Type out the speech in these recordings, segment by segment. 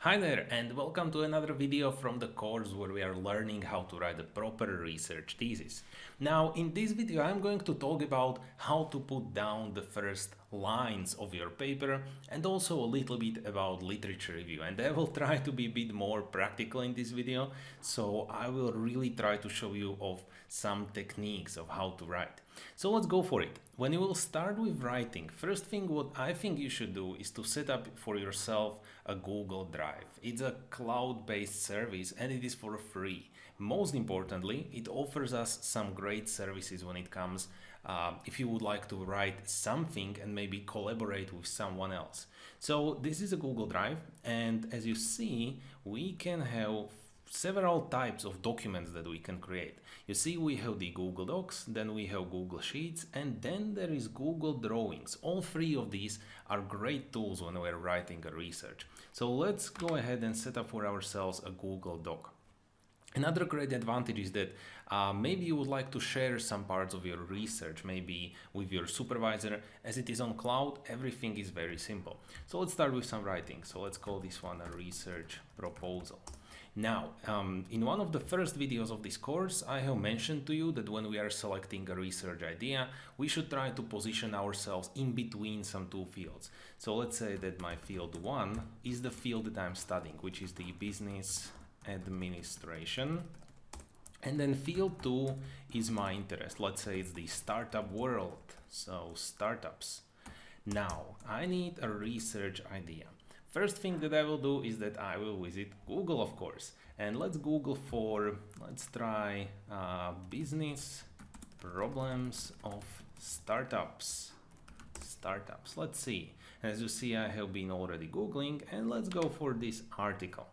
Hi there and welcome to another video from the course where we are learning how to write a proper research thesis. Now in this video I'm going to talk about how to put down the first lines of your paper and also a little bit about literature review, and I will try to be a bit more practical in this video, so I will really try to show you of some techniques of how to write. So let's go for it. When you will start with writing, first thing what I think you should do is to set up for yourself a Google Drive. It's a cloud-based service and it is for free. Most importantly, it offers us some great services when it comes if you would like to write something and maybe collaborate with someone else. So this is a Google Drive, and as you see, we can have several types of documents that we can create. You see, we have the Google Docs, then we have Google Sheets, and then there is Google Drawings. All three of these are great tools when we're writing a research. So let's go ahead and set up for ourselves a Google Doc. Another great advantage is that maybe you would like to share some parts of your research, maybe with your supervisor. As it is on cloud, everything is very simple. So let's start with some writing. So let's call this one a research proposal. Now, in one of the first videos of this course, I have mentioned to you that when we are selecting a research idea, we should try to position ourselves in between some two fields. So let's say that my field 1 is the field that I'm studying, which is the business administration. And then field 2 is my interest. Let's say it's the startup world, so startups. Now, I need a research idea. First thing that I will do is that I will visit Google, of course, and let's Google for, let's try business problems of startups. Let's see. As you see, I have been already Googling, and let's go for this article.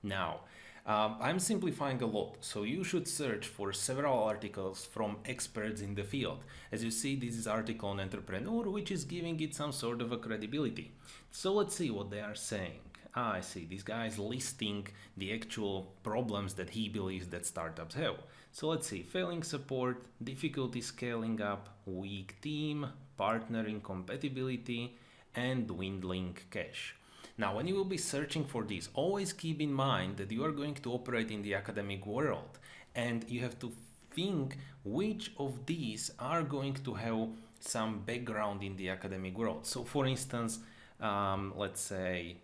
Now, I'm simplifying a lot, so you should search for several articles from experts in the field. As you see, this is article on entrepreneur, which is giving it some sort of a credibility. So let's see what they are saying. I see, this guy is listing the actual problems that he believes that startups have. So let's see, failing support, difficulty scaling up, weak team, partner incompatibility, and dwindling cash. Now, when you will be searching for this, always keep in mind that you are going to operate in the academic world, and you have to think which of these are going to have some background in the academic world. So for instance, let's say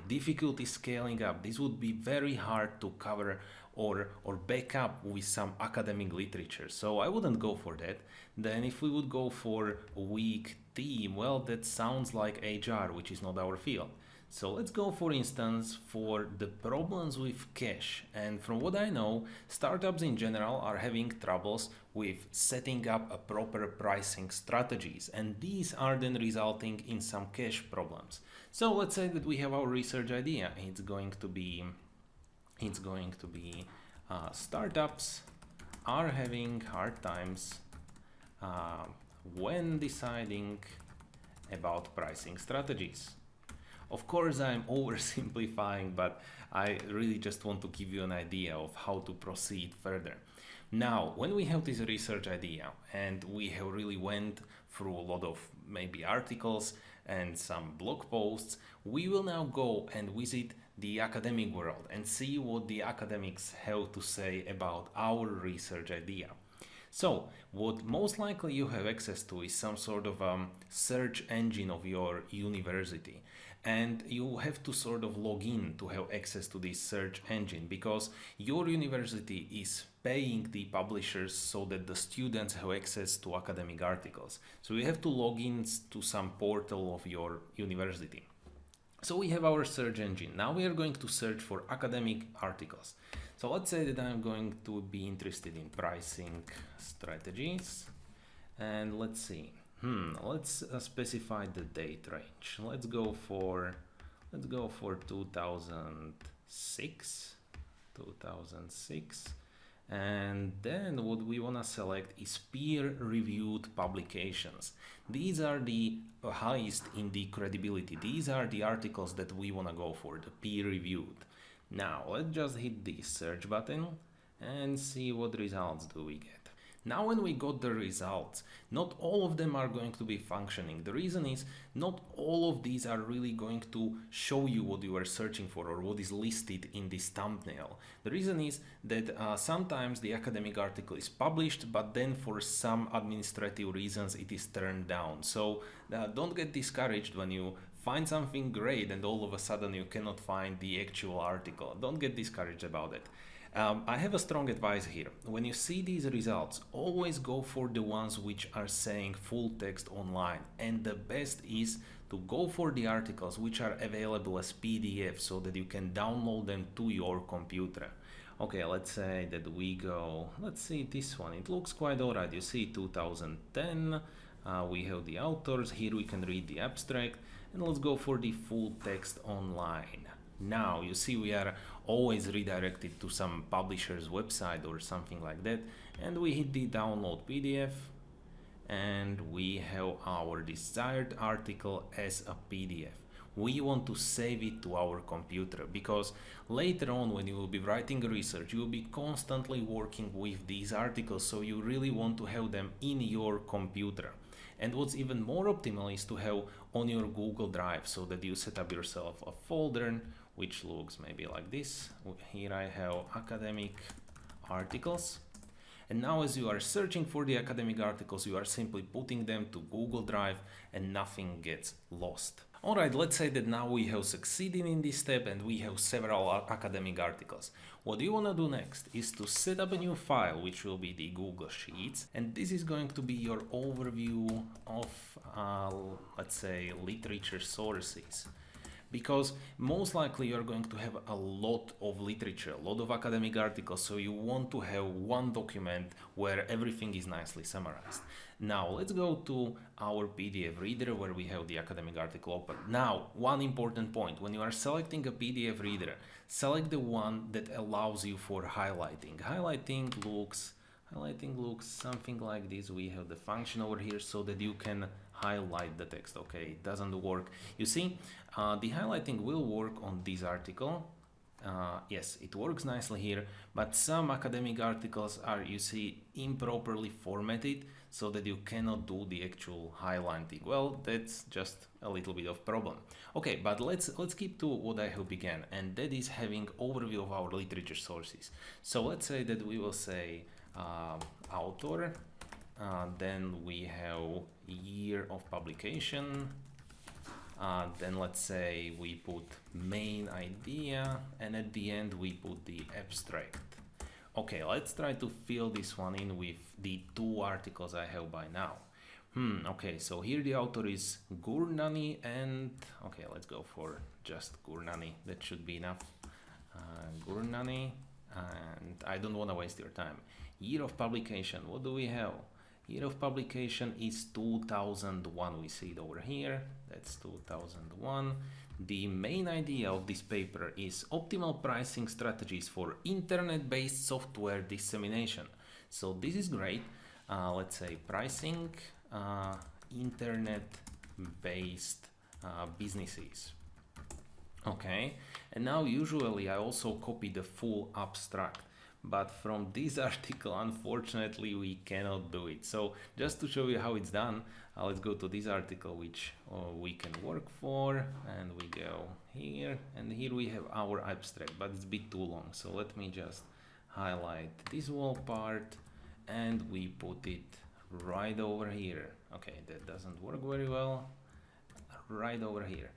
difficulty scaling up. This would be very hard to cover or back up with some academic literature. So I wouldn't go for that. Then if we would go for weak team, well, that sounds like HR, which is not our field. So let's go, for instance, for the problems with cash. And from what I know, startups in general are having troubles with setting up a proper pricing strategies, and these are then resulting in some cash problems. So let's say that we have our research idea. It's going to be startups are having hard times when deciding about pricing strategies. Of course, I'm oversimplifying, but I really just want to give you an idea of how to proceed further. Now, when we have this research idea and we have really went through a lot of maybe articles and some blog posts, we will now go and visit the academic world and see what the academics have to say about our research idea. So, what most likely you have access to is some sort of search engine of your university, and you have to sort of log in to have access to this search engine, because your university is paying the publishers so that the students have access to academic articles. So you have to log in to some portal of your university. So we have our search engine. Now we are going to search for academic articles. So let's say that I'm going to be interested in pricing strategies, and let's see. Let's specify the date range. Let's go for 2006, and then what we want to select is peer-reviewed publications. These are the highest in the credibility. These are the articles that we want to go for, the peer-reviewed. Now let's just hit the search button and see what results do we get. Now when we got the results, not all of them are going to be functioning. The reason is not all of these are really going to show you what you are searching for or what is listed in this thumbnail. The reason is that sometimes the academic article is published, but then for some administrative reasons it is turned down. So don't get discouraged when you find something great and all of a sudden you cannot find the actual article. Don't get discouraged about it. I have a strong advice here. When you see these results, always go for the ones which are saying full text online. And the best is to go for the articles which are available as PDF so that you can download them to your computer. Okay, let's say that we go, let's see this one. It looks quite alright. You see 2010, we have the authors. Here we can read the abstract. And let's go for the full text online. Now you see we are always redirected to some publisher's website or something like that, and we hit the download PDF and we have our desired article as a PDF. We want to save it to our computer because later on when you will be writing research, you will be constantly working with these articles, so you really want to have them in your computer. And what's even more optimal is to have on your Google Drive so that you set up yourself a folder which looks maybe like this. Here I have academic articles. And now as you are searching for the academic articles, you are simply putting them to Google Drive and nothing gets lost. Alright, let's say that now we have succeeded in this step and we have several academic articles. What you want to do next is to set up a new file, which will be the Google Sheets. And this is going to be your overview of, let's say, literature sources. Because most likely you're going to have a lot of literature, a lot of academic articles, so you want to have one document where everything is nicely summarized. Now let's go to our PDF reader where we have the academic article open. Now, one important point, when you are selecting a PDF reader, select the one that allows you for highlighting. Highlighting looks something like this. We have the function over here so that you can highlight the text. Okay, it doesn't work. You see, the highlighting will work on this article. Yes, it works nicely here, but some academic articles are, you see, improperly formatted so that you cannot do the actual highlighting. Well, that's just a little bit of problem. Okay, but let's keep to what I have began, and that is having overview of our literature sources. So let's say that we will say author, then we have year of publication, then let's say we put main idea, and at the end we put the abstract. Okay, let's try to fill this one in with the two articles I have by now. Okay, so here the author is Gurnani, and okay, let's go for just Gurnani. That should be enough. Gurnani, and I don't want to waste your time. Year of publication, what do we have? Year of publication is 2001. We see it over here. That's 2001. The main idea of this paper is optimal pricing strategies for internet-based software dissemination. So this is great. Let's say pricing, internet-based businesses. Okay, and now usually I also copy the full abstract. But from this article, unfortunately, we cannot do it. So just to show you how it's done, let's go to this article, which we can work for, and we go here, and here we have our abstract, but it's a bit too long. So let me just highlight this whole part, and we put it right over here. Okay, that doesn't work very well. Right over here.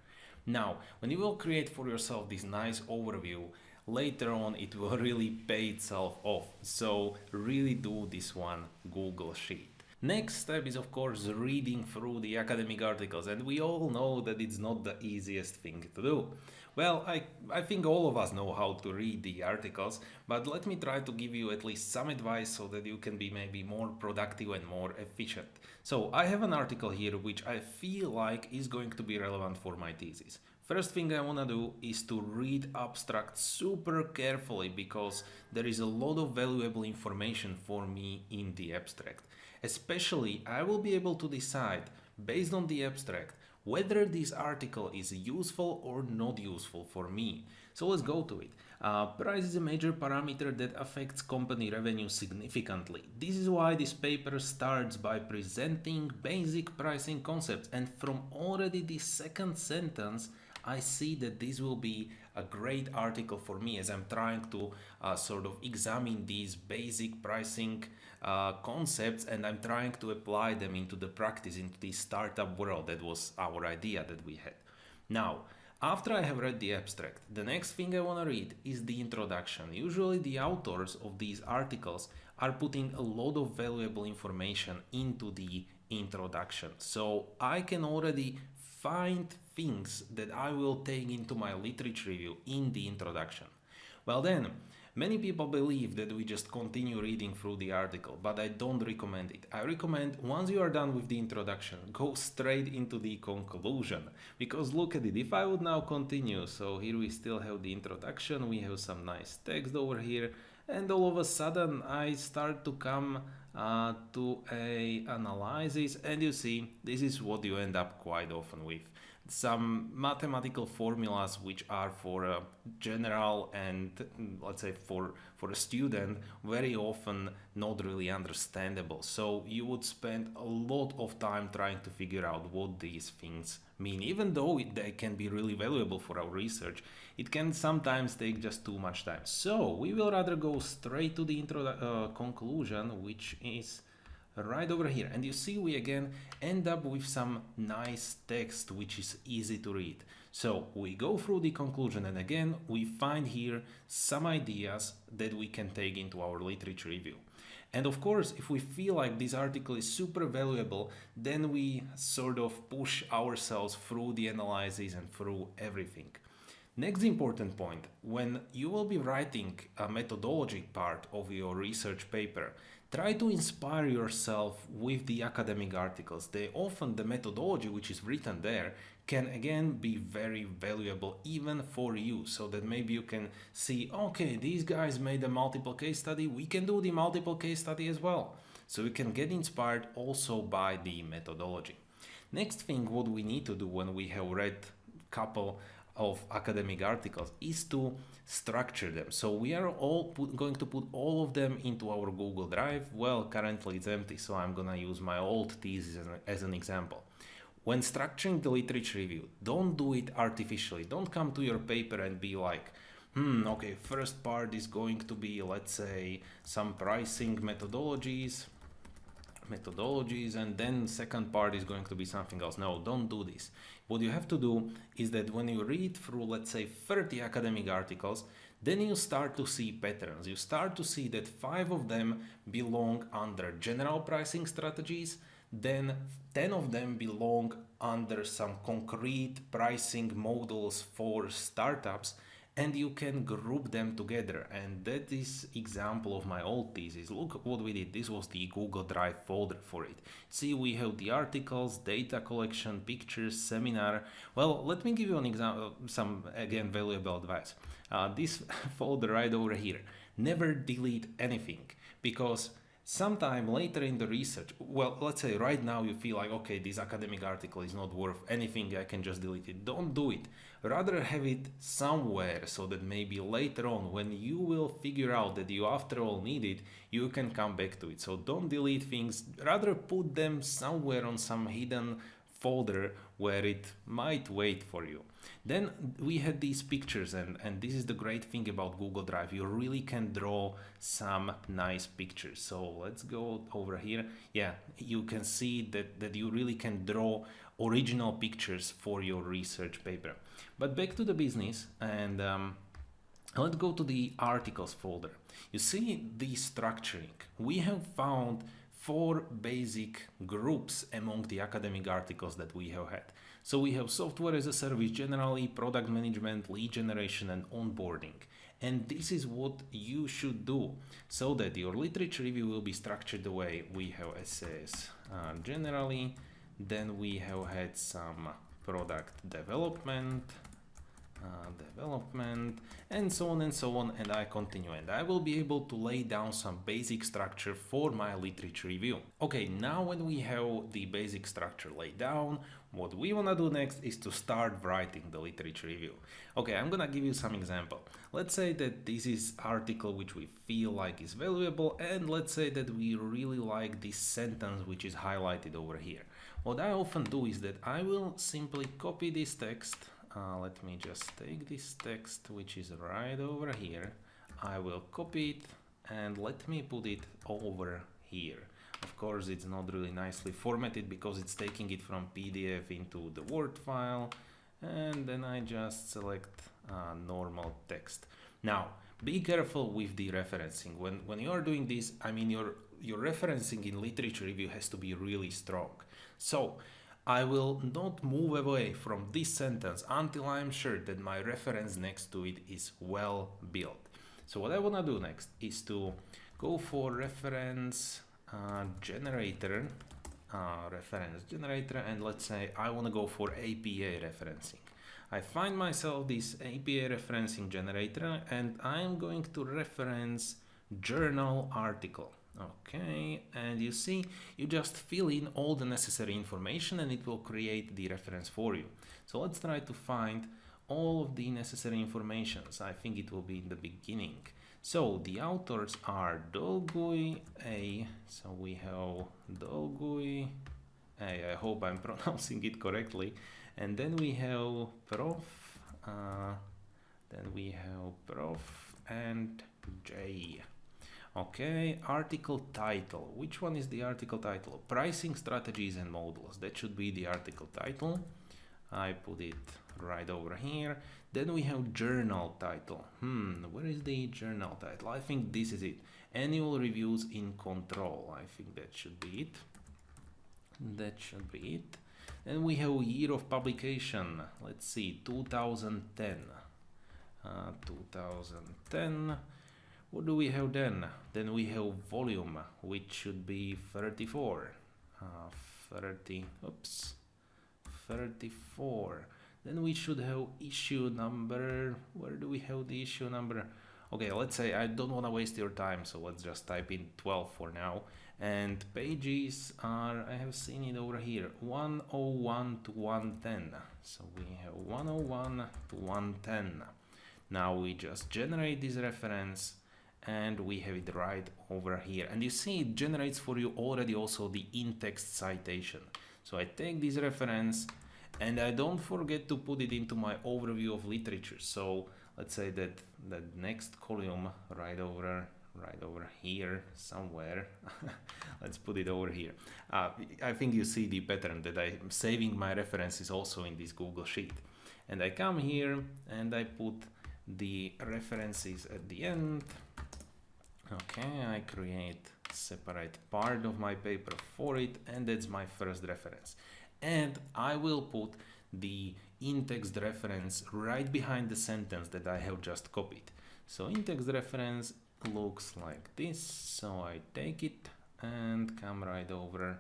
Now, when you will create for yourself this nice overview, later on it will really pay itself off. So really do this one Google Sheet. Next step is of course reading through the academic articles, and we all know that it's not the easiest thing to do. Well, I think all of us know how to read the articles, but let me try to give you at least some advice so that you can be maybe more productive and more efficient. So I have an article here which I feel like is going to be relevant for my thesis. First thing I want to do is to read abstract super carefully because there is a lot of valuable information for me in the abstract. Especially I will be able to decide based on the abstract whether this article is useful or not useful for me. So let's go to it. Price is a major parameter that affects company revenue significantly. This is why this paper starts by presenting basic pricing concepts, and from already the second sentence I see that this will be a great article for me as I'm trying to sort of examine these basic pricing concepts, and I'm trying to apply them into the practice, into the startup world. That was our idea that we had. Now, after I have read the abstract, the next thing I want to read is the introduction. Usually the authors of these articles are putting a lot of valuable information into the introduction. So I can already find things that I will take into my literature review in the introduction. Well then, many people believe that we just continue reading through the article, but I don't recommend it. I recommend once you are done with the introduction, go straight into the conclusion. Because look at it, if I would now continue, so here we still have the introduction, we have some nice text over here, and all of a sudden I start to come to a analysis, and you see this is what you end up quite often with. Some mathematical formulas which are for a general and let's say for a student very often not really understandable. So you would spend a lot of time trying to figure out what these things mean. Even though they can be really valuable for our research, it can sometimes take just too much time. So we will rather go straight to the conclusion, which is right over here, and you see we again end up with some nice text which is easy to read. So we go through the conclusion, and again we find here some ideas that we can take into our literature review. And of course, if we feel like this article is super valuable, then we sort of push ourselves through the analysis and through everything. Next important point, when you will be writing a methodology part of your research paper, try to inspire yourself with the academic articles. The methodology which is written there can again be very valuable even for you, so that maybe you can see, okay, these guys made a multiple case study, we can do the multiple case study as well. So you can get inspired also by the methodology. Next thing what we need to do when we have read a couple of academic articles is to structure them. So we are going to put all of them into our Google Drive. Well, currently it's empty, so I'm gonna use my old thesis as an example. When structuring the literature review, don't do it artificially. Don't come to your paper and be like, okay, first part is going to be, let's say, some pricing methodologies, and then second part is going to be something else. No, don't do this. What you have to do is that when you read through, let's say, 30 academic articles, then you start to see patterns. You start to see that 5 of them belong under general pricing strategies, then 10 of them belong under some concrete pricing models for startups, and you can group them together. And that is example of my old thesis. Look what we did. This was the Google Drive folder for it. See, we have the articles, data collection, pictures, seminar. Well, let me give you an example, some again valuable advice. This folder right over here, never delete anything, because sometime later in the research, well, let's say right now you feel like, okay, this academic article is not worth anything, I can just delete it. Don't do it. Rather have it somewhere, so that maybe later on, when you will figure out that you after all need it, you can come back to it. So don't delete things, rather put them somewhere on some hidden folder where it might wait for you. Then we had these pictures, and this is the great thing about Google Drive. You really can draw some nice pictures. So let's go over here. Yeah, you can see that you really can draw original pictures for your research paper. But back to the business, and let's go to the articles folder. You see the structuring. We have found 4 basic groups among the academic articles that we have had. So we have software as a service generally, product management, lead generation, and onboarding. And this is what you should do, so that your literature review will be structured the way we have essays generally. Then we have had some product development, development, and so on and so on, and I continue, and I will be able to lay down some basic structure for my literature review. Okay, now when we have the basic structure laid down, what we want to do next is to start writing the literature review. Okay, I'm gonna give you some example. Let's say that this is article which we feel like is valuable, and let's say that we really like this sentence which is highlighted over here. What I often do is that I will simply copy this text. Let me just take this text which is right over here. I will copy it and let me put it over here. Of course, it's not really nicely formatted because it's taking it from PDF into the Word file, and then I just select normal text. Now, be careful with the referencing. When you are doing this, I mean your referencing in literature review has to be really strong. So I will not move away from this sentence until I'm sure that my reference next to it is well built. So what I want to do next is to go for reference generator, and let's say I want to go for APA referencing. I find myself this APA referencing generator, and I'm going to reference journal article. Okay, and you see, you just fill in all the necessary information and it will create the reference for you. So let's try to find all of the necessary informations. I think it will be in the beginning. So the authors are Dolgui A. So we have Dolgui A. I hope I'm pronouncing it correctly. And then we have Prof. And J. Okay, article title. Which one is the article title? Pricing strategies and models. That should be the article title. I put it right over here. Then we have journal title. Where is the journal title? I think this is it. Annual reviews in control. I think that should be it. Then we have year of publication. Let's see, 2010. 2010. What do we have then? Then we have volume, which should be 34. 34. Then we should have issue number. Where do we have the issue number? Okay, let's say I don't want to waste your time, so let's just type in 12 for now. And pages are, I have seen it over here, 101 to 110. So we have 101 to 110. Now we just generate this reference and we have it right over here. And you see it generates for you already also the in-text citation. So I take this reference and I don't forget to put it into my overview of literature. So let's say that the next column right over here somewhere. Let's put it over here. I think you see the pattern that I'm saving my references also in this Google Sheet. And I come here and I put the references at the end. Okay, I create separate part of my paper for it, and that's my first reference. And I will put the in-text reference right behind the sentence that I have just copied. So in-text reference looks like this. So I take it and come right over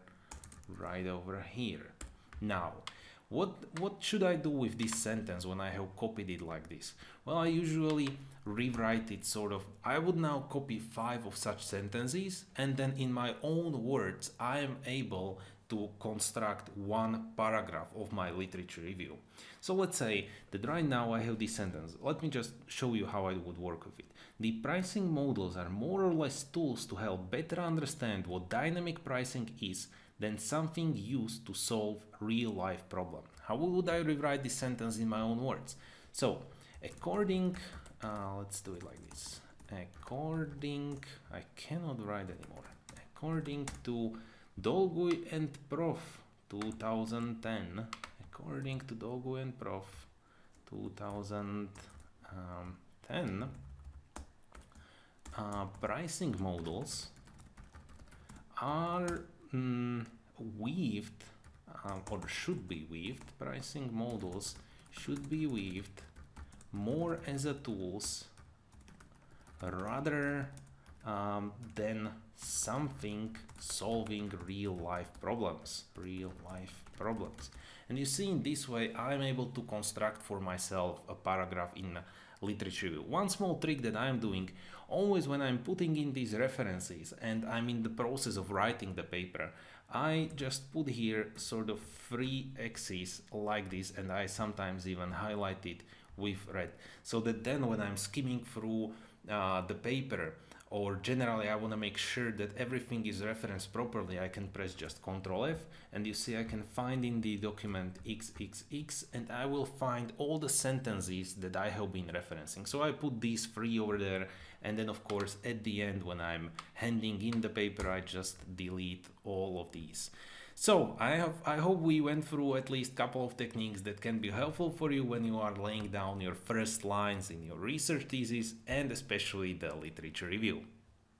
here. Now, what should I do with this sentence when I have copied it like this? Well, I usually rewrite it sort of. I would now copy 5 of such sentences, and then in my own words I am able to construct one paragraph of my literature review. So let's say that right now I have this sentence. Let me just show you how I would work with it. The pricing models are more or less tools to help better understand what dynamic pricing is than something used to solve real-life problem. How would I rewrite this sentence in my own words? So, according, let's do it like this. According, I cannot write anymore. According to Dolgui and Prof. 2010. According to Dolgui and Prof. 2010. Pricing models are weaved or should be weaved. Pricing models should be weaved more as a tools rather than something solving real life problems. And you see, in this way I'm able to construct for myself a paragraph in literature review. One small trick that I'm doing, always when I'm putting in these references and I'm in the process of writing the paper, I just put here sort of free axes like this, and I sometimes even highlight it with red, so that then when I'm skimming through the paper, or generally I want to make sure that everything is referenced properly, I can press just Ctrl F, and you see I can find in the document XXX, and I will find all the sentences that I have been referencing. So I put these three over there, and then of course at the end when I'm handing in the paper, I just delete all of these. So I hope we went through at least a couple of techniques that can be helpful for you when you are laying down your first lines in your research thesis, and especially the literature review.